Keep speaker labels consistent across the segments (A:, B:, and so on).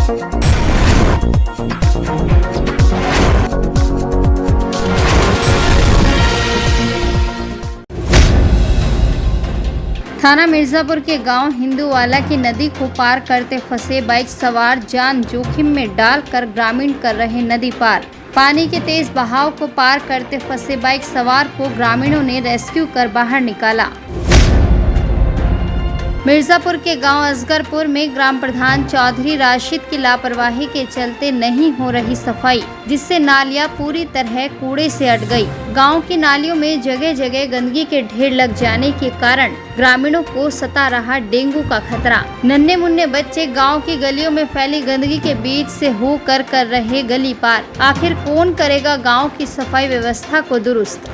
A: थाना मिर्जापुर के गांव हिंदूवाला की नदी को पार करते फंसे बाइक सवार जान जोखिम में डालकर ग्रामीण कर रहे नदी पार। पानी के तेज बहाव को पार करते फंसे बाइक सवार को ग्रामीणों ने रेस्क्यू कर बाहर निकाला। मिर्जापुर के गांव असगरपुर में ग्राम प्रधान चौधरी राशिद की लापरवाही के चलते नहीं हो रही सफाई, जिससे नालियां पूरी तरह कूड़े से अट गई। गांव की नालियों में जगह जगह गंदगी के ढेर लग जाने के कारण ग्रामीणों को सता रहा डेंगू का खतरा। नन्हे मुन्ने बच्चे गांव की गलियों में फैली गंदगी के बीच से होकर कर रहे गली पार। आखिर कौन करेगा गाँव की सफाई व्यवस्था को दुरुस्त।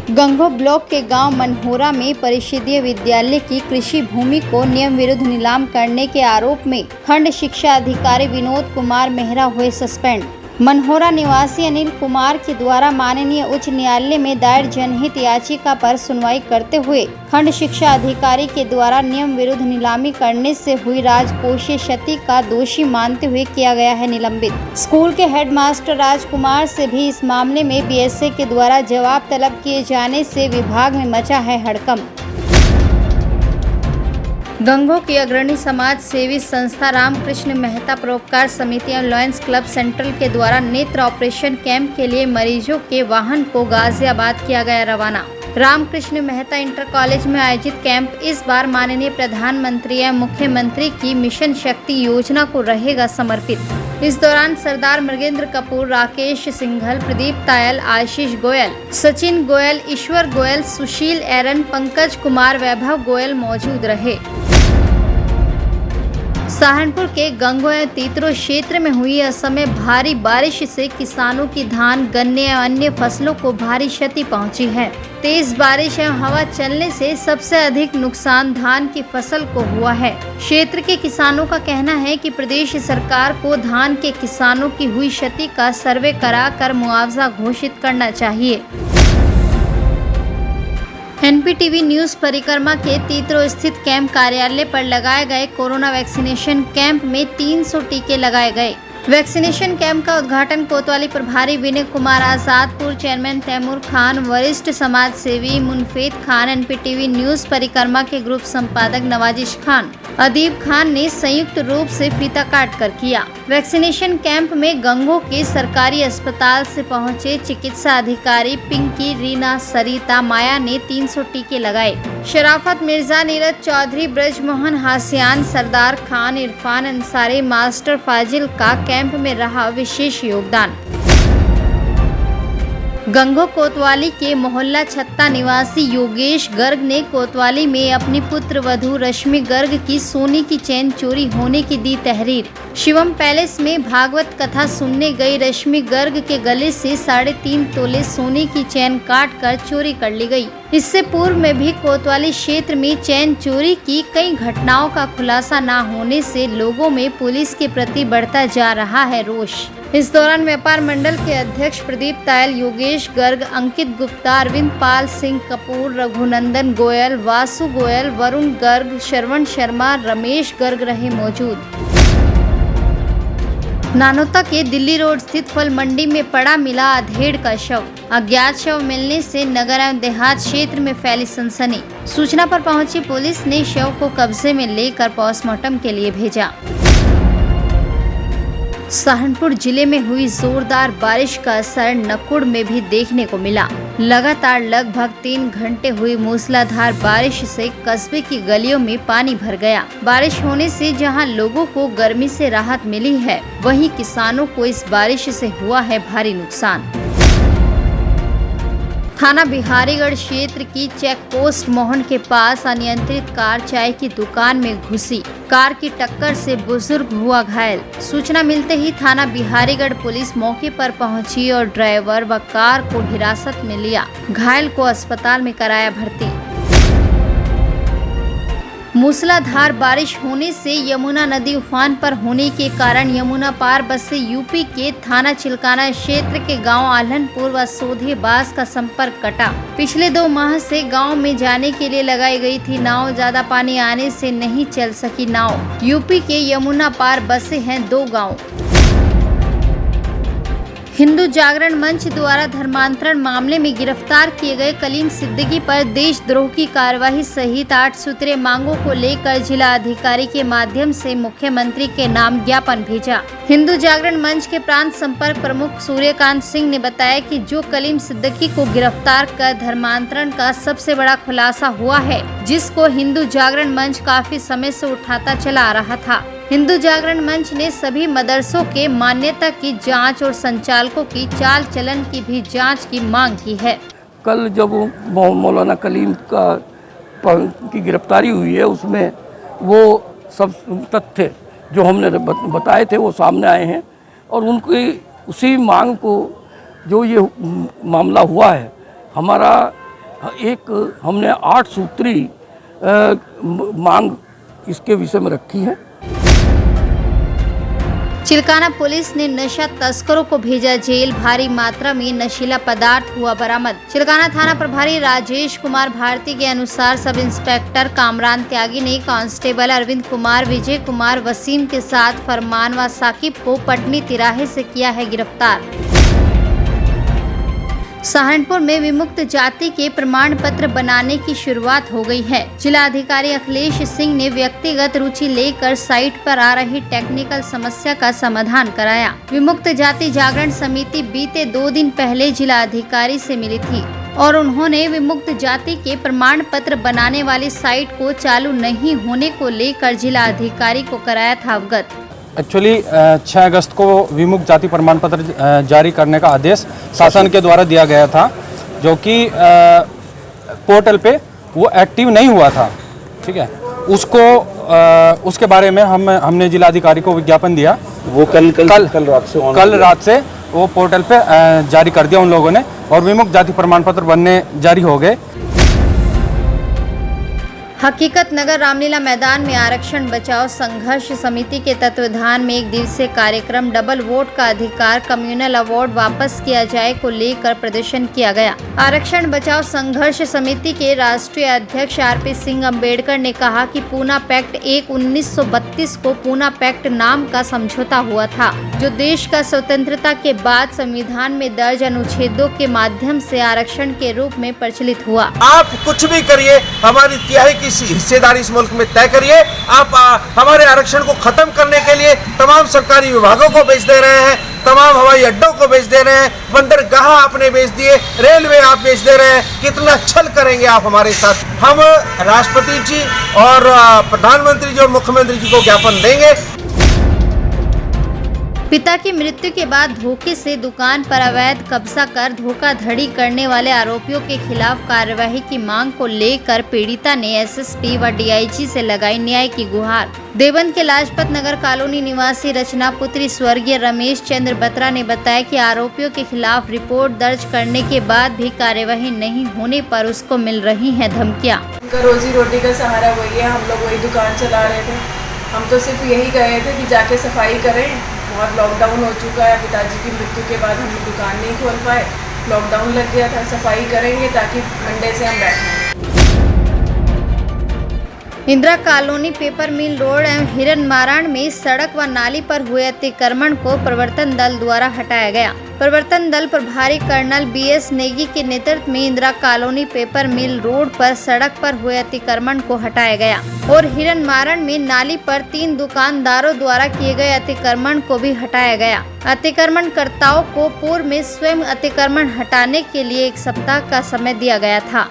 A: गंगो ब्लॉक के गांव मनहोरा में परिषदीय विद्यालय की कृषि भूमि को नियम विरुद्ध नीलाम करने के आरोप में खंड शिक्षा अधिकारी विनोद कुमार मेहरा हुए सस्पेंड। मनहोरा निवासी अनिल कुमार के द्वारा माननीय उच्च न्यायालय में दायर जनहित याचिका पर सुनवाई करते हुए खंड शिक्षा अधिकारी के द्वारा नियम विरुद्ध नीलामी करने से हुई राजकोषीय क्षति का दोषी मानते हुए किया गया है निलंबित। स्कूल के हेडमास्टर राजकुमार से भी इस मामले में बीएसए के द्वारा जवाब तलब किए जाने से विभाग में मचा है हड़कंप। गंगो की अग्रणी समाज सेवी संस्था रामकृष्ण मेहता परोपकार समिति एवं लॉयंस क्लब सेंट्रल के द्वारा नेत्र ऑपरेशन कैंप के लिए मरीजों के वाहन को गाजियाबाद किया गया रवाना। रामकृष्ण मेहता इंटर कॉलेज में आयोजित कैंप इस बार माननीय प्रधानमंत्री एवं मुख्यमंत्री की मिशन शक्ति योजना को रहेगा समर्पित। इस दौरान सरदार मृगेंद्र कपूर, राकेश सिंघल, प्रदीप तायल, आशीष गोयल, सचिन गोयल, ईश्वर गोयल, सुशील एरन, पंकज कुमार, वैभव गोयल मौजूद रहे। सहारनपुर के गंगो एवं तीतरो क्षेत्र में हुई असमय भारी बारिश से किसानों की धान, गन्ने एवं अन्य फसलों को भारी क्षति पहुंची है। तेज बारिश एवं हवा चलने से सबसे अधिक नुकसान धान की फसल को हुआ है। क्षेत्र के किसानों का कहना है कि प्रदेश सरकार को धान के किसानों की हुई क्षति का सर्वे कराकर मुआवजा घोषित करना चाहिए। एनपीटीवी न्यूज परिक्रमा के तीतरो स्थित कैंप कार्यालय पर लगाए गए कोरोना वैक्सीनेशन कैंप में 300 टीके लगाए गए। वैक्सीनेशन कैंप का उद्घाटन कोतवाली प्रभारी विनय कुमार आजाद, पूर्व चेयरमैन तैमूर खान, वरिष्ठ समाज सेवी मुनफेद खान, एनपीटीवी न्यूज परिक्रमा के ग्रुप संपादक नवाजिश खान, अदीब खान ने संयुक्त रूप से फीता काट कर किया। वैक्सीनेशन कैंप में गंगो के सरकारी अस्पताल से पहुंचे चिकित्सा अधिकारी पिंकी, रीना, सरिता, माया ने 300 टीके लगाए। शराफत मिर्जा, नीरज चौधरी, ब्रजमोहन हासियान, सरदार खान, इरफान अंसारी, मास्टर फाजिल का कैंप में रहा विशेष योगदान। गंगो कोतवाली के मोहल्ला छत्ता निवासी योगेश गर्ग ने कोतवाली में अपनी पुत्र वधू रश्मि गर्ग की सोने की चेन चोरी होने की दी तहरीर। शिवम पैलेस में भागवत कथा सुनने गई रश्मि गर्ग के गले से 3.5 तोले सोने की चेन काट कर चोरी कर ली गई। इससे पूर्व में भी कोतवाली क्षेत्र में चेन चोरी की कई घटनाओं का खुलासा न होने से लोगों में पुलिस के प्रति बढ़ता जा रहा है रोष। इस दौरान व्यापार मंडल के अध्यक्ष प्रदीप तायल, योगेश गर्ग, अंकित गुप्ता, अरविंद पाल सिंह कपूर, रघुनंदन गोयल, वासु गोयल, वरुण गर्ग, श्रवण शर्मा, रमेश गर्ग रहे मौजूद। नानोता के दिल्ली रोड स्थित फल मंडी में पड़ा मिला अधेड़ का शव। अज्ञात शव मिलने से नगर एवं देहात क्षेत्र में फैली सनसनी। सूचना पर पहुंची पुलिस ने शव को कब्जे में लेकर पोस्टमार्टम के लिए भेजा। सहारनपुर जिले में हुई जोरदार बारिश का असर नकुड़ में भी देखने को मिला। लगातार लगभग 3 घंटे हुई मूसलाधार बारिश से कस्बे की गलियों में पानी भर गया। बारिश होने से जहां लोगों को गर्मी से राहत मिली है, वहीं किसानों को इस बारिश से हुआ है भारी नुकसान। थाना बिहारीगढ़ क्षेत्र की चेक पोस्ट मोहन के पास अनियंत्रित कार चाय की दुकान में घुसी। कार की टक्कर से बुजुर्ग हुआ घायल। सूचना मिलते ही थाना बिहारीगढ़ पुलिस मौके पर पहुंची और ड्राइवर व कार को हिरासत में लिया। घायल को अस्पताल में कराया भर्ती। मूसलाधार बारिश होने से यमुना नदी उफान पर होने के कारण यमुना पार बस से यूपी के थाना चिलकाना क्षेत्र के गांव आलनपुर व सोधे बास का संपर्क कटा। पिछले 2 माह से गांव में जाने के लिए लगाई गई थी नाव, ज्यादा पानी आने से नहीं चल सकी नाव। यूपी के यमुना पार बसे हैं 2 गाँव। हिंदू जागरण मंच द्वारा धर्मांतरण मामले में गिरफ्तार किए गए कलीम सिद्दीकी पर देशद्रोह की कार्यवाही सहित 8 सूत्रीय मांगों को लेकर जिला अधिकारी के माध्यम से मुख्यमंत्री के नाम ज्ञापन भेजा। हिंदू जागरण मंच के प्रांत संपर्क प्रमुख सूर्यकांत सिंह ने बताया कि जो कलीम सिद्दीकी को गिरफ्तार कर धर्मांतरण का सबसे बड़ा खुलासा हुआ है, जिसको हिंदू जागरण मंच काफी समय से उठाता चला आ रहा था। हिंदू जागरण मंच ने सभी मदरसों के मान्यता की जांच और संचालकों की चाल चलन की भी जांच की मांग की है।
B: कल जब मौलाना कलीम की गिरफ्तारी हुई है, उसमें वो सब तथ्य जो हमने बताए थे वो सामने आए हैं और उनकी उसी मांग को जो ये मामला हुआ है, हमारा हमने 8 सूत्री मांग इसके विषय में रखी है।
A: चिलकाना पुलिस ने नशा तस्करों को भेजा जेल, भारी मात्रा में नशीला पदार्थ हुआ बरामद। चिलकाना थाना प्रभारी राजेश कुमार भारती के अनुसार सब इंस्पेक्टर कामरान त्यागी ने कांस्टेबल अरविंद कुमार, विजय कुमार, वसीम के साथ फरमान व साकिब को पटनी तिराहे से किया है गिरफ्तार। सहारनपुर में विमुक्त जाति के प्रमाण पत्र बनाने की शुरुआत हो गई है। जिला अधिकारी अखिलेश सिंह ने व्यक्तिगत रुचि लेकर साइट पर आ रही टेक्निकल समस्या का समाधान कराया। विमुक्त जाति जागरण समिति बीते 2 दिन पहले जिला अधिकारी से मिली थी और उन्होंने विमुक्त जाति के प्रमाण पत्र बनाने वाली साइट को चालू नहीं होने को लेकर जिला अधिकारी को कराया था अवगत।
C: एक्चुअली 6 अगस्त को विमुक्त जाति प्रमाण पत्र जारी करने का आदेश शासन के द्वारा दिया गया था, जो कि पोर्टल पे वो एक्टिव नहीं हुआ था। ठीक है, उसके बारे में हमने जिलाधिकारी को विज्ञापन दिया। वो कल रात से वो पोर्टल पे जारी कर दिया उन लोगों ने और विमुक्त जाति प्रमाण पत्र बनने जारी हो गए।
A: हकीकत नगर रामलीला मैदान में आरक्षण बचाओ संघर्ष समिति के तत्वाधान में 1 दिवसीय कार्यक्रम डबल वोट का अधिकार कम्युनल अवार्ड वापस किया जाए को लेकर प्रदर्शन किया गया। आरक्षण बचाओ संघर्ष समिति के राष्ट्रीय अध्यक्ष RP सिंह अम्बेडकर ने कहा कि पूना पैक्ट 1932 को पूना पैक्ट नाम का समझौता हुआ था, जो देश का स्वतंत्रता के बाद संविधान में दर्ज अनुच्छेदों के माध्यम से आरक्षण के रूप में प्रचलित हुआ।
D: आप कुछ भी करिए, हमारी तिहाई की हिस्सेदारी इस मुल्क में तय करिए। आप हमारे आरक्षण को खत्म करने के लिए तमाम सरकारी विभागों को बेच दे रहे हैं, तमाम हवाई अड्डों को बेच दे रहे हैं, बंदरगाह आपने बेच दिए, रेलवे आप बेच दे रहे हैं। कितना छल करेंगे आप हमारे साथ? हम राष्ट्रपति जी और प्रधानमंत्री जी और मुख्यमंत्री जी को ज्ञापन देंगे।
A: पिता की मृत्यु के बाद धोखे से दुकान पर अवैध कब्जा कर धोखाधड़ी करने वाले आरोपियों के खिलाफ कार्यवाही की मांग को लेकर पीड़िता ने SSP व DIG से लगाई न्याय की गुहार। देवबंद के लाजपत नगर कॉलोनी निवासी रचना पुत्री स्वर्गीय रमेश चंद्र बत्रा ने बताया कि आरोपियों के खिलाफ रिपोर्ट दर्ज करने के बाद भी कार्यवाही नहीं होने पर उसको मिल रही हैं धमकियां।
E: उनका रोजी रोटी का सहारा वही है, हम लोग वही दुकान चला रहे थे। हम तो सिर्फ यही गए थे कि जाके सफाई करें। बहुत लॉकडाउन हो चुका है, पिताजी की मृत्यु के बाद हम दुकान नहीं खोल पाए, लॉकडाउन लग गया था। सफाई करेंगे ताकि मंडे से हम बैठें।
A: Indira colony paper mill road एवं हिरन मारण में सड़क व नाली पर हुए अतिक्रमण को प्रवर्तन दल द्वारा हटाया गया। प्रवर्तन दल प्रभारी कर्नल BS नेगी के नेतृत्व में Indira colony paper mill road पर सड़क पर हुए अतिक्रमण को हटाया गया और हिरन मारण में नाली पर 3 दुकानदारों द्वारा किए गए अतिक्रमण को भी हटाया गया। अतिक्रमणकर्ताओं को पूर्व में स्वयं अतिक्रमण हटाने के लिए 1 सप्ताह का समय दिया गया था।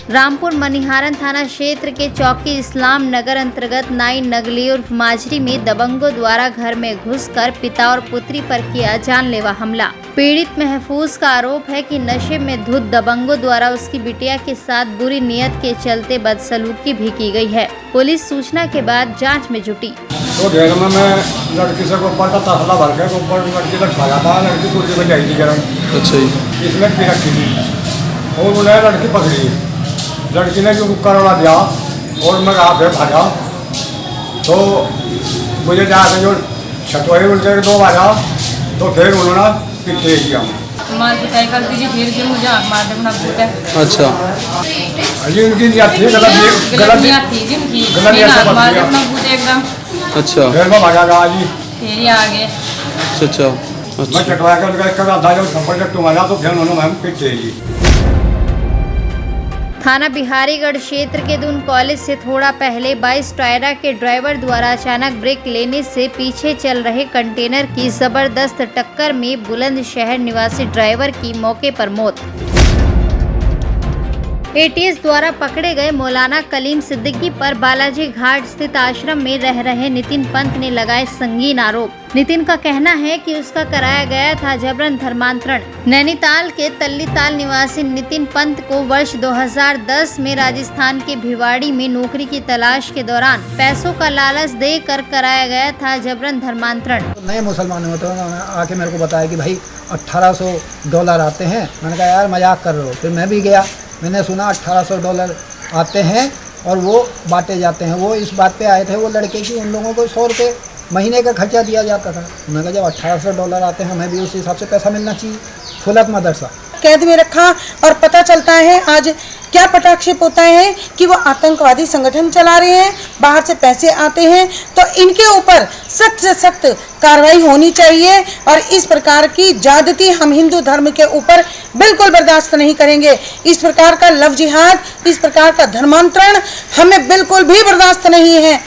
A: रामपुर मनिहारन थाना क्षेत्र के चौकी इस्लाम नगर अंतर्गत नाई नगली उर्फ माजरी में दबंगों द्वारा घर में घुसकर पिता और पुत्री पर किया जानलेवा हमला। पीड़ित महफूज का आरोप है कि नशे में धुत दबंगों द्वारा उसकी बिटिया के साथ बुरी नीयत के चलते बदसलूकी भी की गई है। पुलिस सूचना के बाद जांच में जुटी।
F: तो देखना मैं लड़की से ऊपर का तसला भर के ऊपर लड़की का खाया था, लड़की कुर्सी में जाएगी। अच्छा, इसमें रखी थी और उन्हें लड़की पकड़ी। लड़की ने जो करवा दिया और मैं वहाँ पे भागा तो मुझे जाके जो छटवाई उनके 2 बजा तो फिर उन्होंने पीछे किया
G: मार पिटाई कर दीजिए फिर जो मुझे आँख मार देना भूत है।
C: अच्छा
F: अजी उनकी नियत थी
G: गलत नियत थी जिनकी फिर आँख मार देना भूत एकदम।
C: अच्छा
F: फिर मैं भागा जी
G: फिर ही आ गए।
C: अच्छा
F: मैं चटवा कर करा था जब थप्पड़ जब तुम्हारा तो फिर उन्होंने मैम पीछे जी।
A: थाना बिहारीगढ़ क्षेत्र के दून कॉलेज से थोड़ा पहले 22 टायरा के ड्राइवर द्वारा अचानक ब्रेक लेने से पीछे चल रहे कंटेनर की जबरदस्त टक्कर में बुलंदशहर निवासी ड्राइवर की मौके पर मौत। एटीएस द्वारा पकड़े गए मौलाना कलीम सिद्दीकी पर बालाजी घाट स्थित आश्रम में रह रहे नितिन पंत ने लगाए संगीन आरोप। नितिन का कहना है कि उसका कराया गया था जबरन धर्मांतरण। नैनीताल के तल्लीताल निवासी नितिन पंत को वर्ष 2010 में राजस्थान के भिवाड़ी में नौकरी की तलाश के दौरान पैसों का लालच देकर कराया गया था जबरन धर्मांतरण।
H: नए मुसलमान होते हैं आके मेरे को बताया कि भाई $1800 आते हैं। मैंने कहा यार मजाक कर रहे हो। फिर मैं भी गया, मैंने सुना $1800 आते हैं और वो बांटे जाते हैं। वो इस बात पे आए थे वो लड़के की उन लोगों को 100 रुपये महीने का खर्चा दिया जाता था। मैं कहा जब $1800 आते हैं हमें भी उस हिसाब से पैसा मिलना चाहिए। फुलक मदरसा
I: कैद में रखा और पता चलता है आज क्या पटाक्षेप होता है कि वो आतंकवादी संगठन चला रहे हैं, बाहर से पैसे आते हैं। तो इनके ऊपर सख्त से सख्त कार्रवाई होनी चाहिए और इस प्रकार की ज्यादती हम हिंदू धर्म के ऊपर बिल्कुल बर्दाश्त नहीं करेंगे। इस प्रकार का लव जिहाद, इस प्रकार का धर्मांतरण हमें बिल्कुल भी बर्दाश्त नहीं है।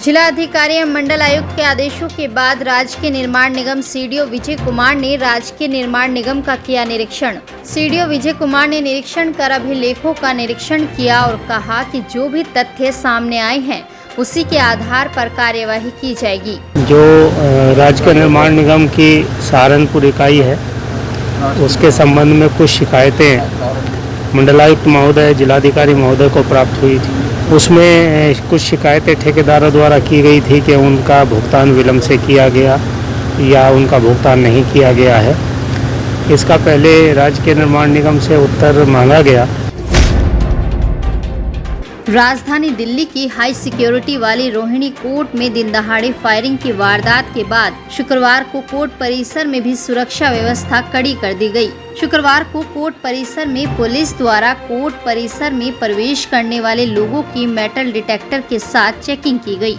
A: जिला अधिकारी एवं मंडल आयुक्त के आदेशों के बाद राजकीय निर्माण निगम सीडीओ विजय कुमार ने राजकीय निर्माण निगम का किया निरीक्षण। सीडीओ विजय कुमार ने निरीक्षण कर अभिलेखों का निरीक्षण किया और कहा कि जो भी तथ्य सामने आए हैं उसी के आधार पर कार्यवाही की जाएगी।
J: जो राजकीय निर्माण निगम की सहारनपुर इकाई है उसके संबंध में कुछ शिकायतें मंडलायुक्त महोदय, जिलाधिकारी महोदय को प्राप्त हुई थी। उसमें कुछ शिकायतें ठेकेदारों द्वारा की गई थी कि उनका भुगतान विलम्ब से किया गया या उनका भुगतान नहीं किया गया है। इसका पहले राजकीय निर्माण निगम से उत्तर मांगा गया।
A: राजधानी दिल्ली की हाई सिक्योरिटी वाली रोहिणी कोर्ट में दिन दहाड़े फायरिंग की वारदात के बाद शुक्रवार को कोर्ट परिसर में भी सुरक्षा व्यवस्था कड़ी कर दी गई। शुक्रवार को कोर्ट परिसर में पुलिस द्वारा कोर्ट परिसर में प्रवेश करने वाले लोगों की मेटल डिटेक्टर के साथ चेकिंग की गई।